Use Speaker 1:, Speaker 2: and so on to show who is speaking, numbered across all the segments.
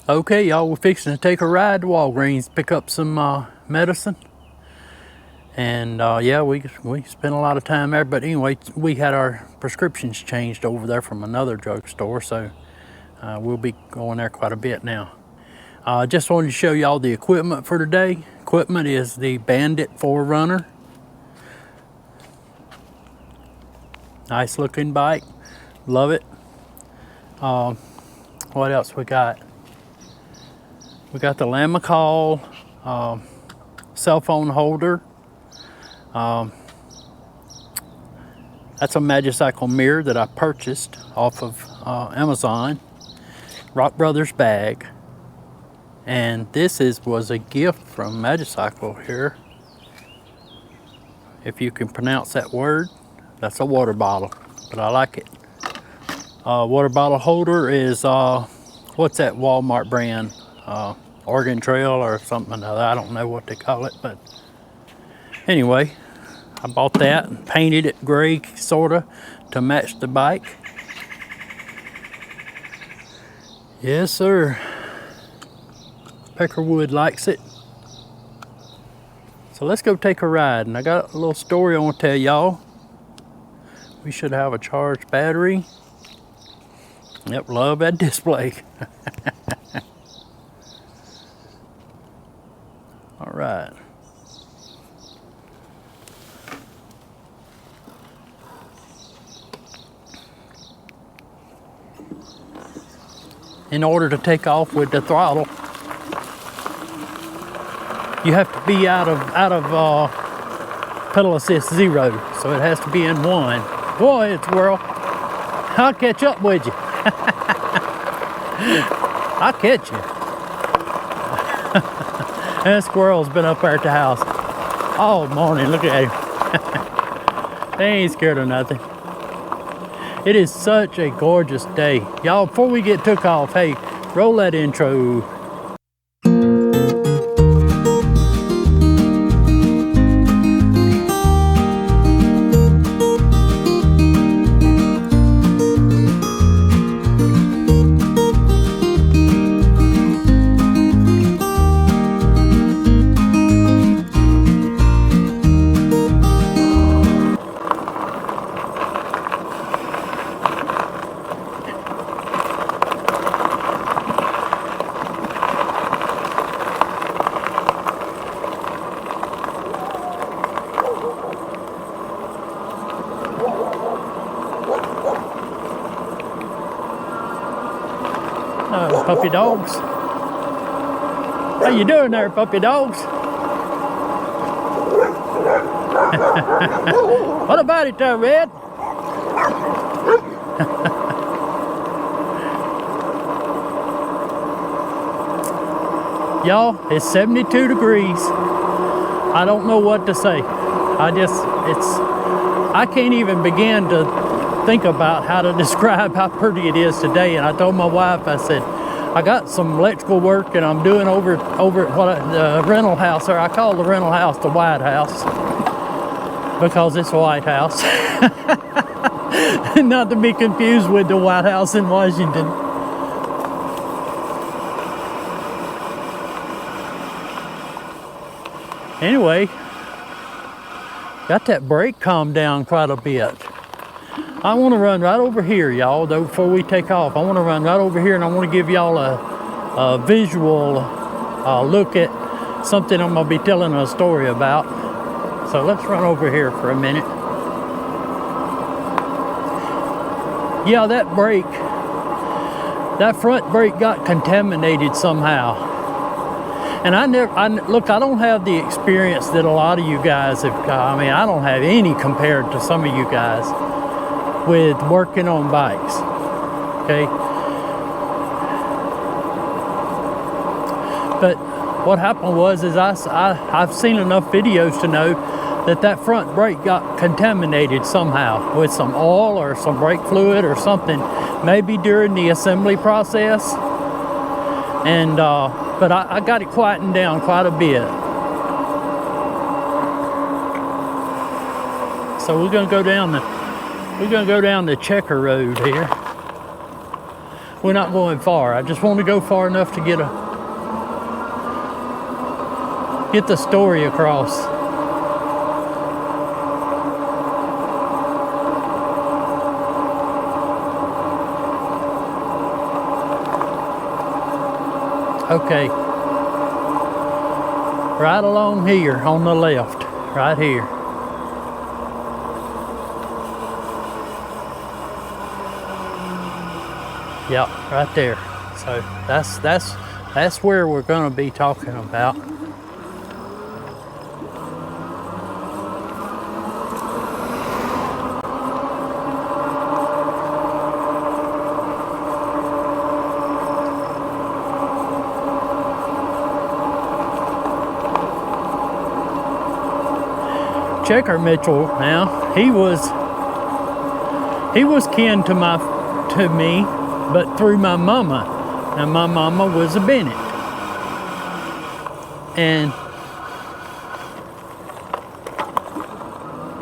Speaker 1: Okay, y'all, we're fixing to take a ride to Walgreens, pick up some medicine. And yeah, we spent a lot of time there. But anyway, we had our prescriptions changed over there from another drugstore, so we'll be going there quite a bit now. Just wanted to show y'all the equipment for today. Equipment is the Bandit Forerunner. Nice looking bike, love it. What else we got? We got the Lamicall cell phone holder. That's a Magicycle mirror that I purchased off of Amazon. Rock Brothers bag. And this was a gift from Magicycle here. If you can pronounce that word, that's a water bottle, but I like it. Water bottle holder is, what's that Walmart brand? Oregon Trail or something. I don't know what they call it, but anyway, I bought that and painted it gray, sorta, to match the bike. Yes, sir. Peckerwood likes it. So let's go take a ride, and I got a little story I want to tell y'all. We should have a charged battery. Yep, love that display. All right. In order to take off with the throttle, you have to be out of pedal assist 0, so it has to be in 1. Go ahead, squirrel. I'll catch up with you. I'll catch you. That squirrel's been up there at the house all morning. Look at him. They ain't scared of nothing. It is such a gorgeous day. Y'all, before we get took off, hey, roll that intro. Puppy dogs. How you doing there, puppy dogs? What about it there, Red? Y'all, it's 72 degrees. I don't know what to say. I can't even begin to think about how to describe how pretty it is today. And I told my wife, I said, I got some electrical work and I'm doing over at the rental house there. I call the rental house the White House because it's a White House. Not to be confused with the White House in Washington. Anyway, got that brake calmed down quite a bit. I want to run right over here, y'all, though, before we take off. I want to run right over here, and I want to give y'all a visual look at something I'm going to be telling a story about. So let's run over here for a minute. Yeah, that front brake got contaminated somehow. And I don't have the experience that a lot of you guys have got. I mean, I don't have any compared to some of you guys with working on bikes, okay? But what happened was I've seen enough videos to know that front brake got contaminated somehow with some oil or some brake fluid or something, maybe during the assembly process. And but I got it quietened down quite a bit. So we're gonna go down the Checker Road here. we're not going far. I just want to go far enough to get the story across. Okay. Right along here on the left, right here. Yep, right there. So that's where we're going to be talking about. Checker Mitchell, now he was kin to me, but through my mama. And my mama was a Bennett. And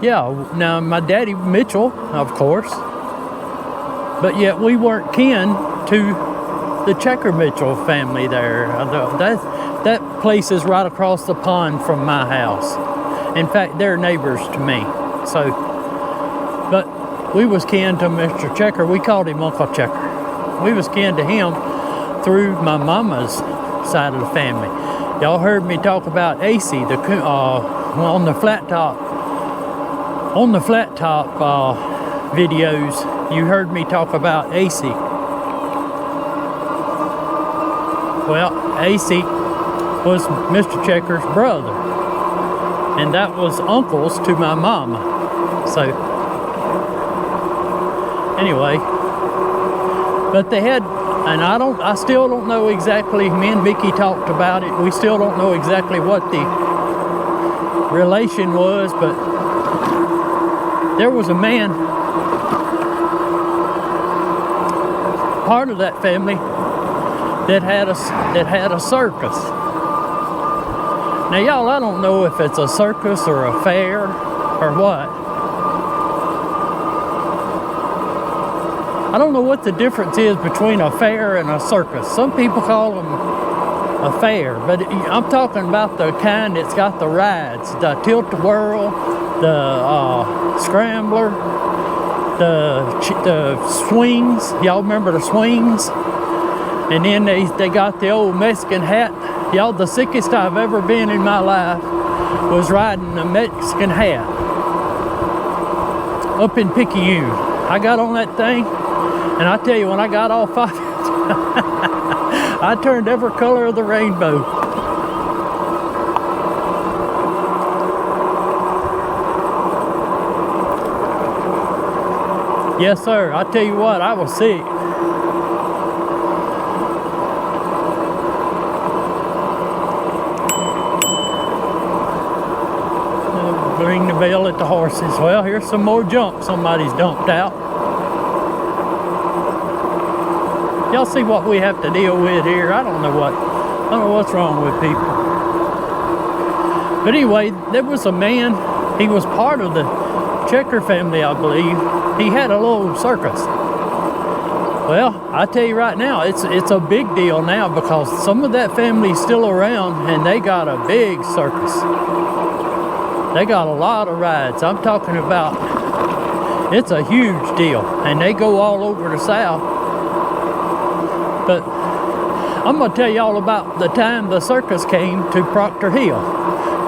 Speaker 1: yeah, now my daddy Mitchell, of course, but yet we weren't kin to the Checker Mitchell family there. That place is right across the pond from my house. In fact, they're neighbors to me. So, but we was kin to Mr. Checker. We called him Uncle Checker. We was kin to him through my mama's side of the family. Y'all heard me talk about AC, on the flat top videos. You heard me talk about AC. Well, AC was Mr. Checker's brother. And that was uncles to my mama. So, anyway, but they had, and I still don't know exactly, me and Vicky talked about it, we still don't know exactly what the relation was, but there was a man, part of that family, that had a circus. Now, y'all, I don't know if it's a circus or a fair or what. I don't know what the difference is between a fair and a circus. Some people call them a fair, but I'm talking about the kind that's got the rides, the tilt-a-whirl, the scrambler, the swings. Y'all remember the swings? And then they got the old Mexican hat. Y'all, the sickest I've ever been in my life was riding a Mexican hat up in Picayune. I got on that thing, and I tell you, when I got off, I turned every color of the rainbow. Yes, sir. I tell you what, I was sick. Ring the bell at the horses. Well, here's some more junk somebody's dumped out. Y'all see what we have to deal with here? I don't know what's wrong with people. But anyway, there was a man, he was part of the Checker family, I believe. He had a little circus. Well, I tell you right now, it's a big deal now because some of that family's still around and they got a big circus. They got a lot of rides. I'm talking about, it's a huge deal. And they go all over the South. But I'm going to tell y'all about the time the circus came to Proctor Hill.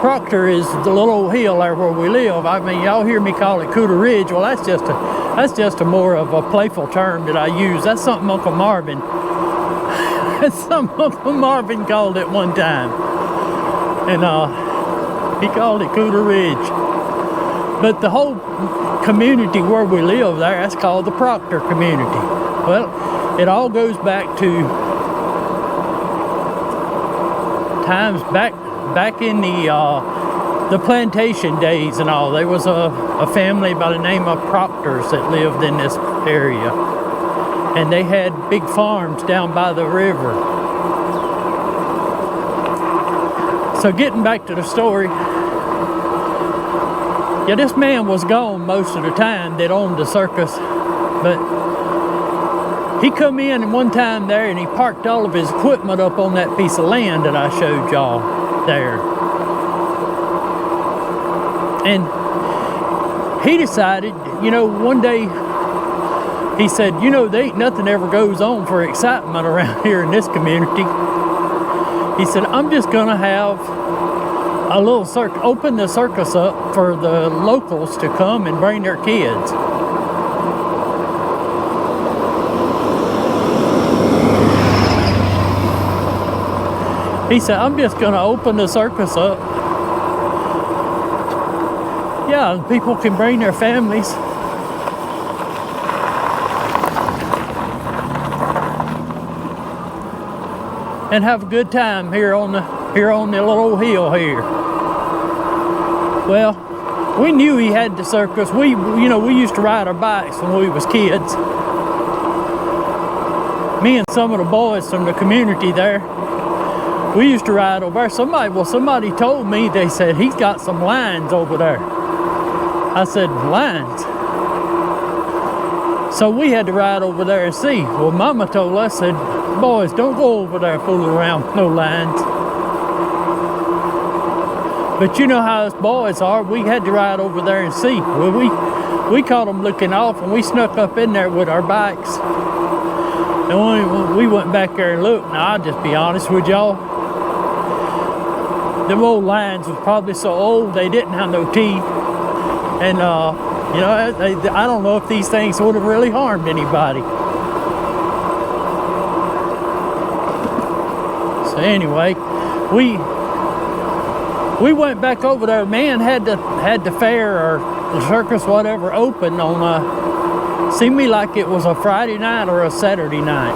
Speaker 1: Proctor is the little old hill there where we live. I mean, y'all hear me call it Cooter Ridge. Well, that's just a more of a playful term that I use. That's something Uncle Marvin, called it one time. And, he called it Cooter Ridge. But the whole community where we live there, that's called the Proctor community. Well, it all goes back to times back in the plantation days and all. There was a family by the name of Proctors that lived in this area. And they had big farms down by the river. So getting back to the story, yeah, this man was gone most of the time that owned the circus, but he come in one time there and he parked all of his equipment up on that piece of land that I showed y'all there. And he decided, you know, one day, he said, you know, there ain't nothing ever goes on for excitement around here in this community. He said, I'm just gonna have a little open the circus up for the locals to come and bring their kids. He said, I'm just gonna open the circus up. Yeah, people can bring their families. And have a good time here on the little hill here. Well, we knew he had the circus. We used to ride our bikes when we was kids. Me and some of the boys from the community there, we used to ride over there. Somebody told me, they said, he's got some lines over there. I said, lines? So we had to ride over there and see. Well, Mama told us, said, boys, don't go over there fooling around with no lines. But you know how us boys are. We had to ride over there and see. Well, we caught them looking off, and we snuck up in there with our bikes. And when we went back there and looked, now I'll just be honest with y'all, them old lines was probably so old they didn't have no teeth. And you know, I don't know if these things would have really harmed anybody. So anyway, we went back over there. Man had the fair or the circus, whatever, open on seemed me like it was a Friday night or a Saturday night.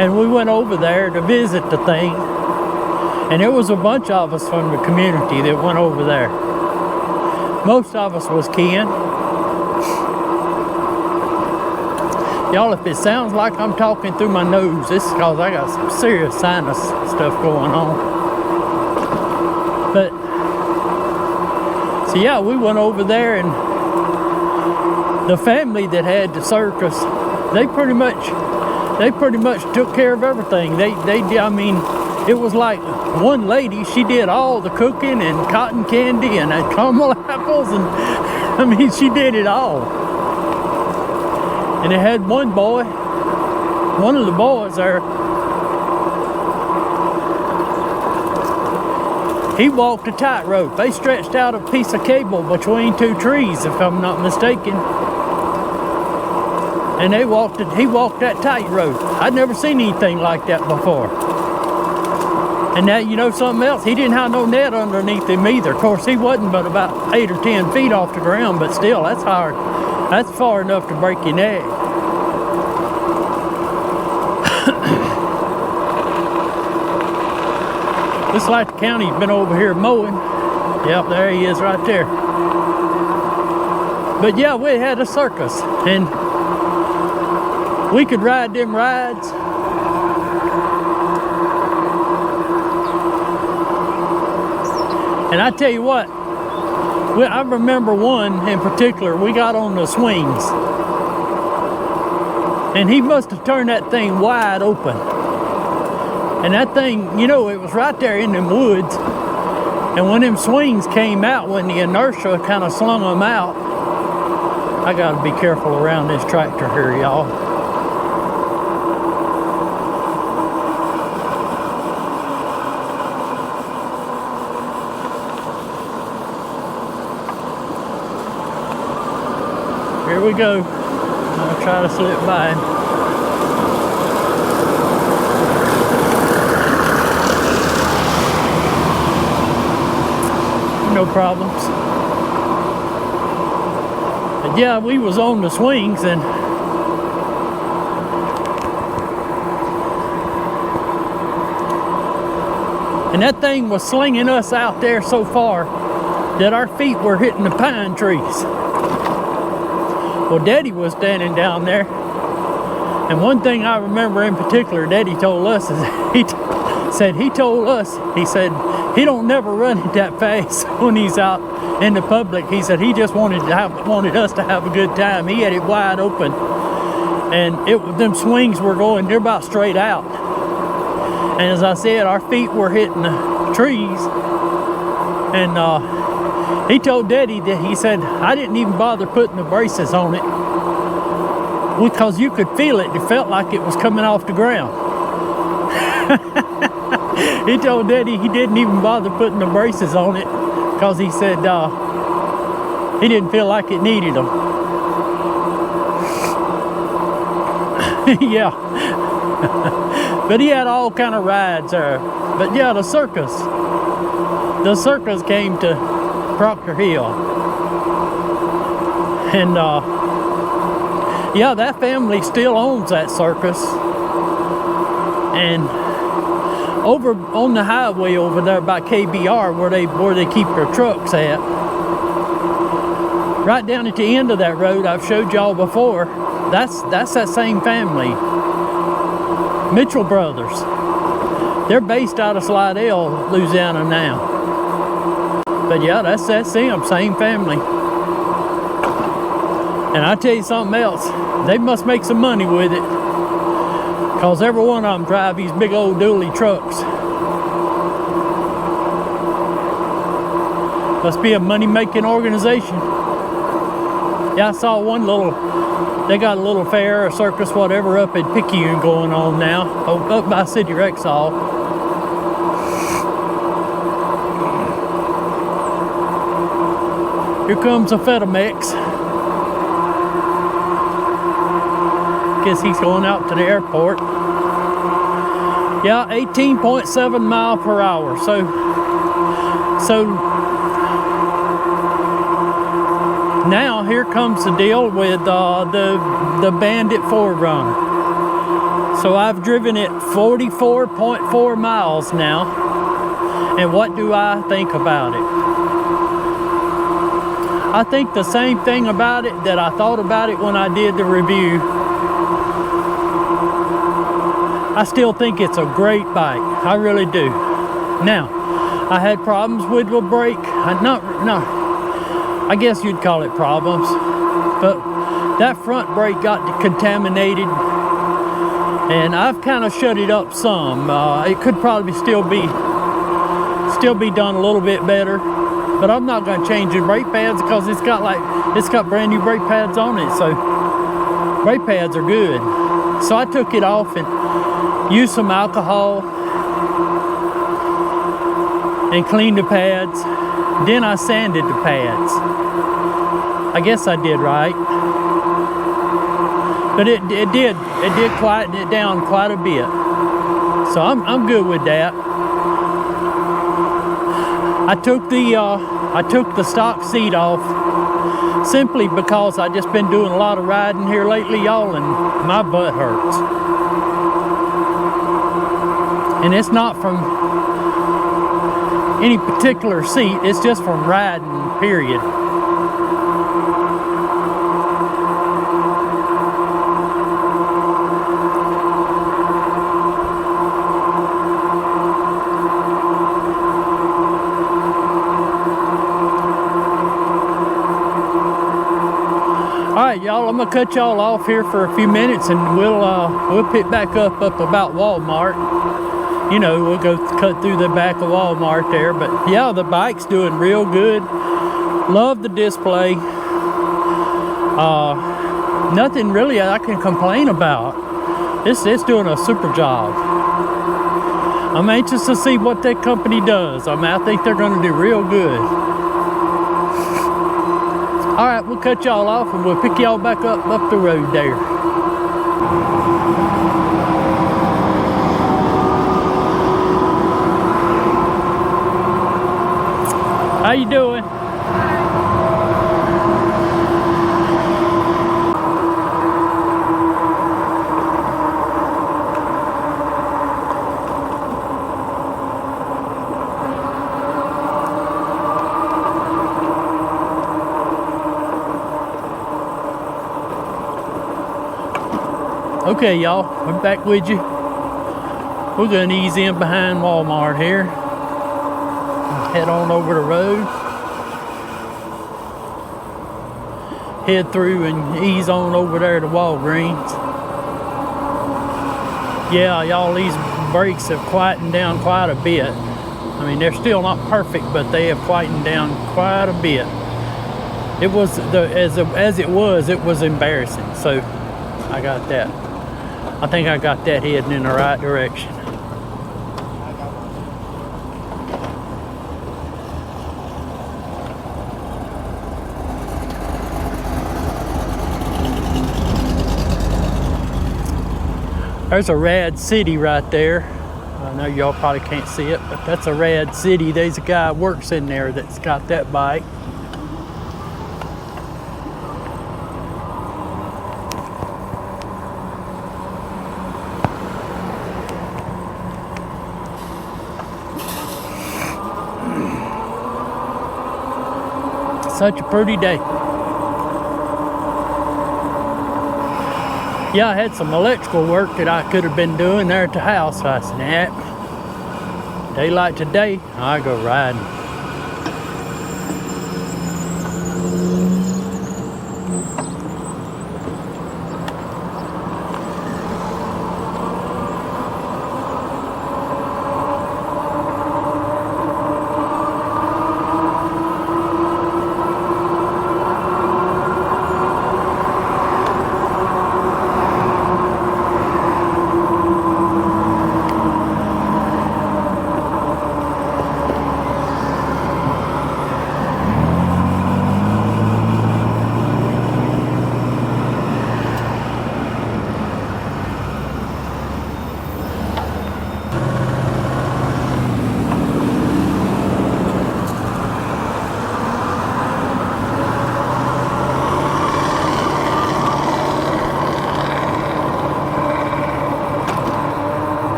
Speaker 1: And we went over there to visit the thing, and there was a bunch of us from the community that went over there. Most of us was kin. Y'all, if it sounds like I'm talking through my nose, it's because I got some serious sinus stuff going on. But, so yeah, we went over there, and the family that had the circus, they pretty much took care of everything. I mean, it was like one lady, she did all the cooking and cotton candy and caramel apples, and I mean, she did it all. And it had one of the boys there, he walked a tightrope. They stretched out a piece of cable between two trees, if I'm not mistaken. And he walked that tightrope. I'd never seen anything like that before. And that, you know something else, he didn't have no net underneath him either. Of course, he wasn't but about 8 or 10 feet off the ground, but still, that's hard. That's far enough to break your neck. Looks like the county's been over here mowing. Yep, there he is right there. But yeah, we had a circus, and we could ride them rides. And I tell you what, I remember one in particular, we got on the swings. And he must have turned that thing wide open. And that thing, you know, it was right there in them woods. And when them swings came out, when the inertia kind of slung them out, I gotta be careful around this tractor here, y'all. Here we go. I'll try to slip by him. No problems. But yeah, we was on the swings, and that thing was slinging us out there so far that our feet were hitting the pine trees. Well, Daddy was standing down there, and one thing I remember in particular Daddy told us is he said he don't never run it that fast when he's out in the public. He said he just wanted us to have a good time. He had it wide open. and them swings were going, they're about straight out. And as I said, our feet were hitting the trees. And he told Daddy that, he said, I didn't even bother putting the braces on it because you could feel it. It felt like it was coming off the ground. He told Daddy he didn't even bother putting the braces on it because he said he didn't feel like it needed them. Yeah. But he had all kind of rides there. But yeah, the circus came to Proctor Hill. And yeah, that family still owns that circus. And over on the highway over there by KBR where they keep their trucks at, right down at the end of that road I've showed y'all before, that's that same family, Mitchell Brothers. They're based out of Slidell, Louisiana now. But yeah, that's them, same family. And I tell you something else, they must make some money with it, because every one of them drive these big old dually trucks. Must be a money-making organization. Yeah, I saw one they got a little fair or circus, whatever, up at Picayune going on now, up by City Rexall. Here comes a FedEx. Guess he's going out to the airport. Yeah, 18.7 miles per hour. So now here comes the deal with the Bandit Ford Run. So I've driven it 44.4 miles now. And what do I think about it? I think the same thing about it that I thought about it when I did the review. I still think it's a great bike. I really do. Now, I had problems with the brake. I guess you'd call it problems. But that front brake got contaminated, and I've kind of shut it up some. It could probably still be done a little bit better. But I'm not going to change the brake pads because it's got brand new brake pads on it. So brake pads are good. So I took it off and used some alcohol and cleaned the pads. Then I sanded the pads. I guess I did right. But it did quieten it down quite a bit. So I'm good with that. I took the stock seat off simply because I just been doing a lot of riding here lately, y'all, and my butt hurts. And it's not from any particular seat, it's just from riding, period. Alright, y'all, I'm gonna cut y'all off here for a few minutes, and we'll pick back up about Walmart. You know, we'll go cut through the back of Walmart there. But yeah, the bike's doing real good. Love the display. Nothing really I can complain about. It's doing a super job. I'm anxious to see what that company does. I think they're gonna do real good. All right, we'll cut y'all off and we'll pick y'all back up the road there. How you doing? Okay, y'all, I'm back with you. We're gonna ease in behind Walmart here. Head on over the road. Head through and ease on over there to Walgreens. Yeah, y'all, these brakes have quietened down quite a bit. I mean, they're still not perfect, but they have quietened down quite a bit. It was, as it was embarrassing. So I got that. I think I got that heading in the right direction. There's a rad city right there. I know y'all probably can't see it, but that's a rad city. There's a guy who works in there that's got that bike. Such a pretty day. Yeah, I had some electrical work that I could have been doing there at the house. So I said, nah, daylight today, I go riding.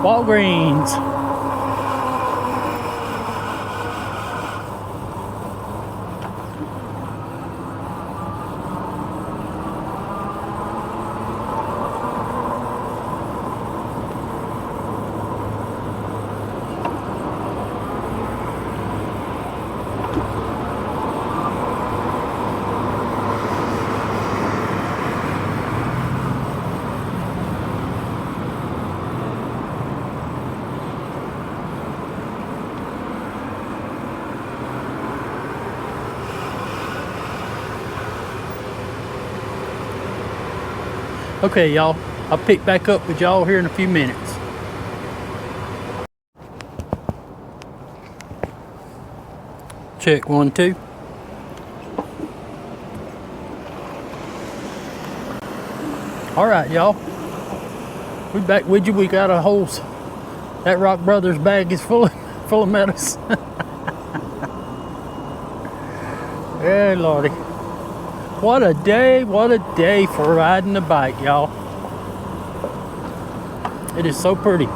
Speaker 1: Walgreens. Okay, y'all, I'll pick back up with y'all here in a few minutes. Check 1, 2. All right, y'all, we back with you. We got a whole, that Rock Brothers bag is full of medicine. Hey, Lordy. What a day for riding the bike, y'all. It is so pretty.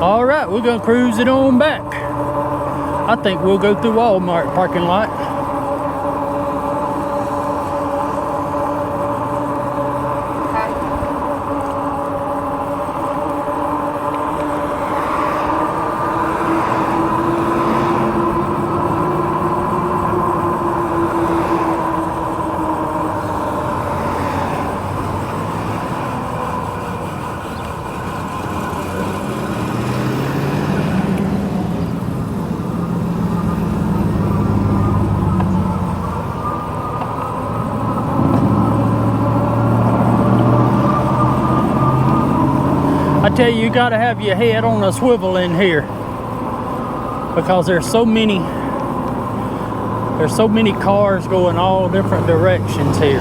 Speaker 1: All right, we're gonna cruise it on back. I think we'll go through Walmart parking lot. I tell you, you gotta have your head on a swivel in here because there's so many cars going all different directions here.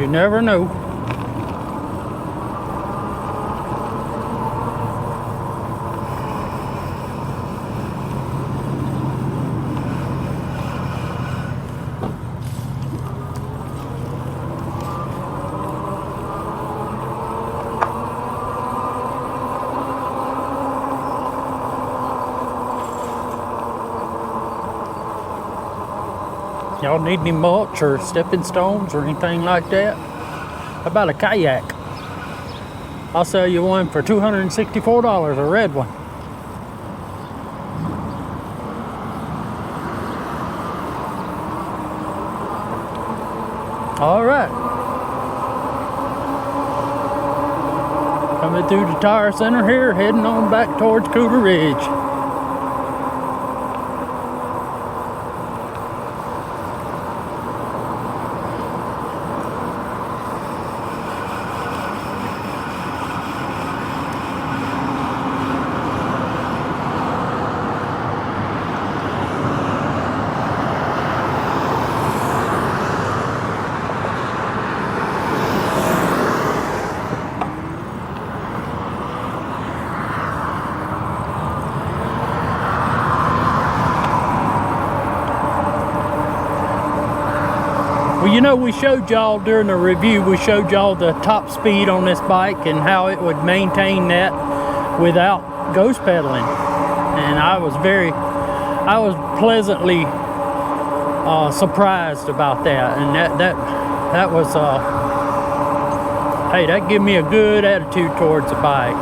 Speaker 1: you never know. Y'all need any mulch or stepping stones or anything like that? How about a kayak? I'll sell you one for $264, a red one. All right. Coming through the tire center here, heading on back towards Cougar Ridge. Well, you know, we showed y'all during the review, we showed y'all the top speed on this bike and how it would maintain that without ghost pedaling. And I was pleasantly surprised about that. And that was, hey, that gave me a good attitude towards the bike.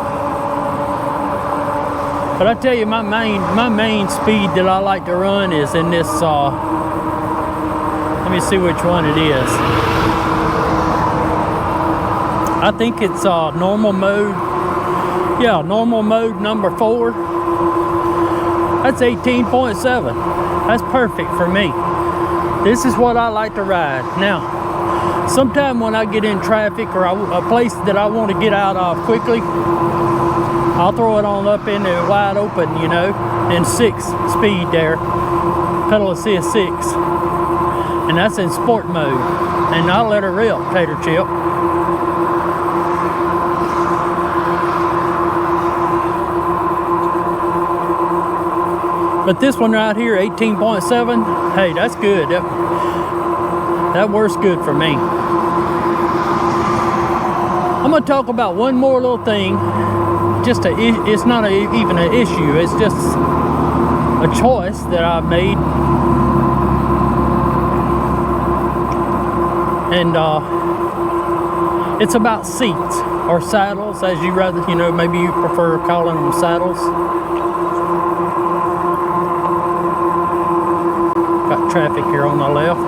Speaker 1: But I tell you, my main speed that I like to run is in this, let me see which one it is. I think it's normal mode. Yeah, normal mode number 4. That's 18.7. That's perfect for me. This is what I like to ride. Now, sometime when I get in traffic or a place that I want to get out of quickly, I'll throw it on up in the wide open, you know, in 6 speed there. Pedal assist 6. And that's in sport mode. And I'll let her rip, tater chip. But this one right here, 18.7, hey, that's good. That works good for me. I'm gonna talk about one more little thing. It's not even an issue. It's just a choice that I've made. And it's about seats or saddles, as you rather, you know, maybe you prefer calling them saddles. Got traffic here on the left.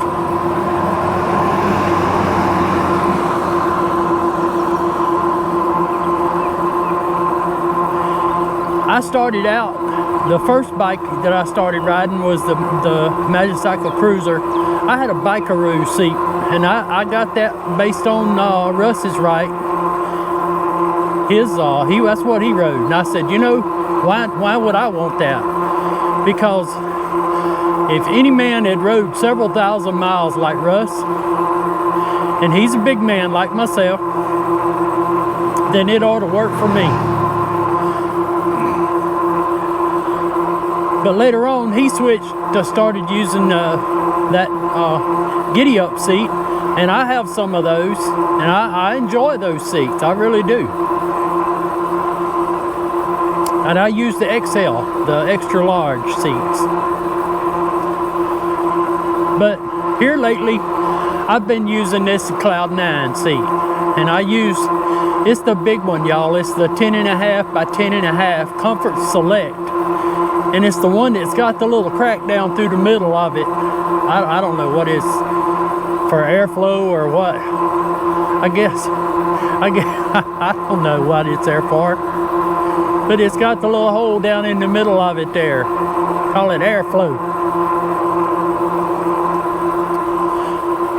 Speaker 1: I started out, the first bike that I started riding was the Magicycle Cruiser. I had a Bikeroo seat, and I got that based on Russ's right. That's what he rode. And I said, you know, why would I want that? Because if any man had rode several thousand miles like Russ, and he's a big man like myself, then it ought to work for me. But later on, he switched to started using that giddy up seat, and I have some of those, and I enjoy those seats. I really do. And I use the XL, the extra large seats. But here lately, I've been using this Cloud 9 seat, and it's the big one, y'all. It's the 10.5 by 10.5 Comfort Select. And it's the one that's got the little crack down through the middle of it. I don't know what is for airflow or what. I guess I don't know what it's there for. But it's got the little hole down in the middle of it there. Call it airflow.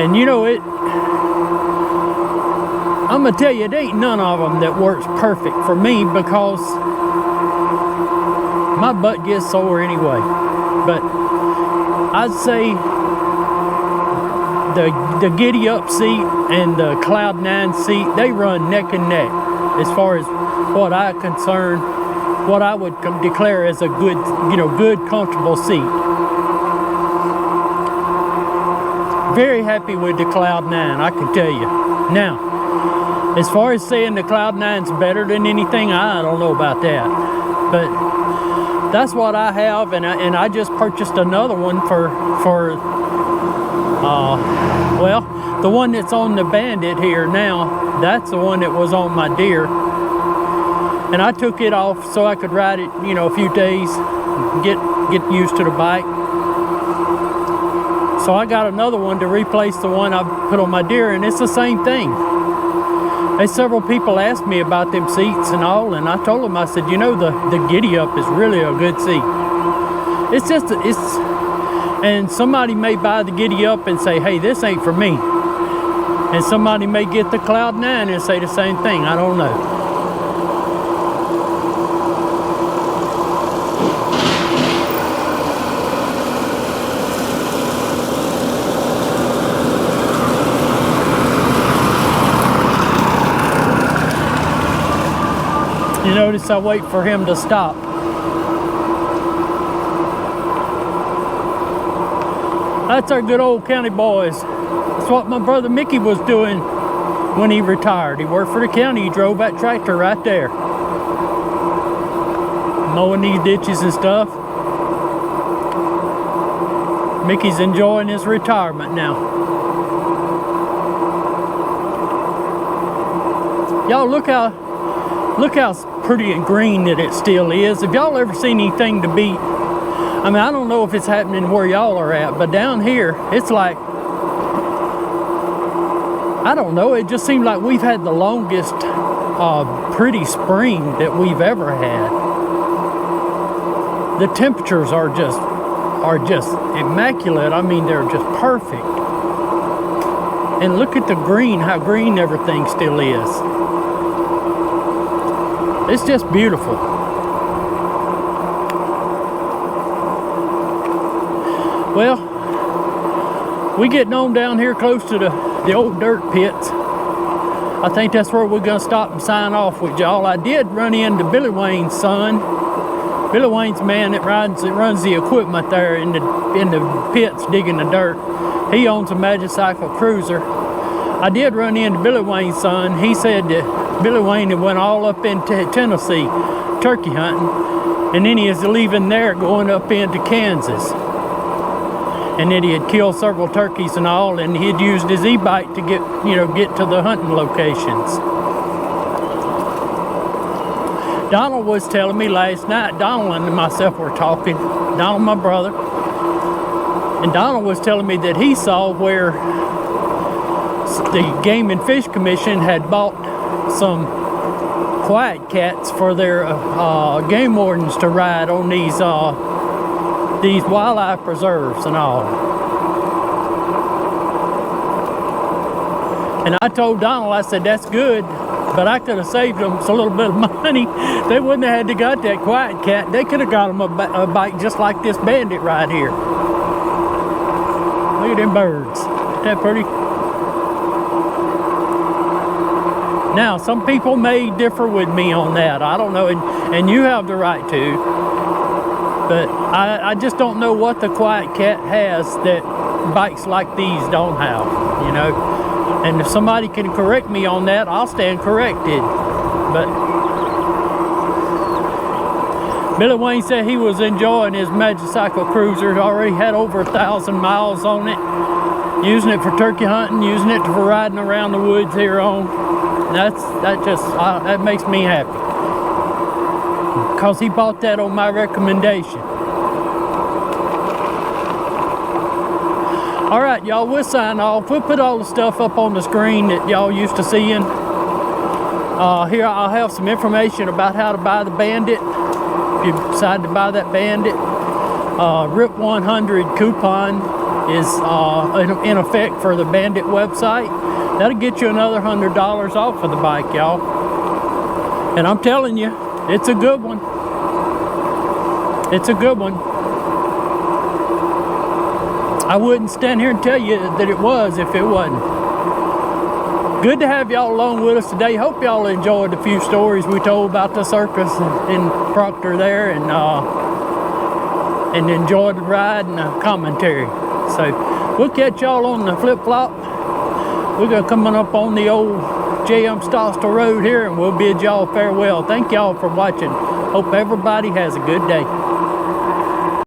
Speaker 1: And you know it, I'm gonna tell you, there ain't none of them that works perfect for me because my butt gets sore anyway. But I'd say the giddy up seat and the Cloud 9 seat, they run neck and neck as far as what I concern, what I would declare as a good, good comfortable seat. Very happy with the Cloud 9, I can tell you. Now, as far as saying the Cloud 9's better than anything, I don't know about that. But that's what I have, and I just purchased another one for well, the one that's on the Bandit here now, that's the one that was on my Deer. And I took it off so I could ride it, a few days, get used to the bike. So I got another one to replace the one I put on my Deer, and it's the same thing. There's several people asked me about them seats and all, and I told them, I said, the giddy up is really a good seat. And somebody may buy the giddy up and say, hey, this ain't for me. And somebody may get the Cloud 9 and say the same thing. I don't know. You notice I wait for him to stop. That's our good old county boys. That's what my brother Mickey was doing when he retired. He worked for the county. He drove that tractor right there, mowing these ditches and stuff. Mickey's enjoying his retirement now. Y'all look how pretty and green that it still is. If y'all ever seen anything to beat, I mean, I don't know if it's happening where y'all are at, but down here, it's like, I don't know, it just seems like we've had the longest pretty spring that we've ever had. The temperatures are just immaculate. I mean, they're just perfect. And look at the green, how green everything still is. It's just beautiful. Well, we getting on down here close to the old dirt pits. I think that's where we're gonna stop and sign off with y'all. I did run into Billy Wayne's son. Billy Wayne's man that runs the equipment there in the pits digging the dirt. He owns a Magicycle Cruiser. I did run into Billy Wayne's son. He said that Billy Wayne had went all up into Tennessee turkey hunting, and then he is leaving there going up into Kansas. And then he had killed several turkeys and all, and he had used his e-bike to get to the hunting locations. Donald was telling me last night, Donald and myself were talking, Donald, my brother, and Donald was telling me that he saw where the Game and Fish Commission had bought some quiet cats for their game wardens to ride on these wildlife preserves and all. And I told Donald, I said, that's good, but I could have saved them a little bit of money. They wouldn't have had to got that quiet cat. They could have got them a bike just like this Bandit right here. Look at them birds. Isn't that pretty? Now, some people may differ with me on that. I don't know, and you have the right to. But I just don't know what the quiet cat has that bikes like these don't have, And if somebody can correct me on that, I'll stand corrected. But Billy Wayne said he was enjoying his Magicycle Cruiser. Already had over 1,000 miles on it. Using it for turkey hunting, using it for riding around the woods here on. That makes me happy. Because he bought that on my recommendation. All right, y'all, we'll sign off. We'll put all the stuff up on the screen that y'all used to seeing. Here I'll have some information about how to buy the Bandit. If you decide to buy that Bandit, RIP 100 coupon is in effect for the Bandit website. That'll get you another $100 off of the bike, y'all. And I'm telling you, it's a good one. It's a good one. I wouldn't stand here and tell you that it was if it wasn't. Good to have y'all along with us today. Hope y'all enjoyed the few stories we told about the circus in Proctor there, and enjoyed the ride and the commentary. So we'll catch y'all on the flip-flop. We're gonna coming up on the old JM Stoster Road here, and we'll bid y'all farewell. Thank y'all for watching. Hope everybody has a good day.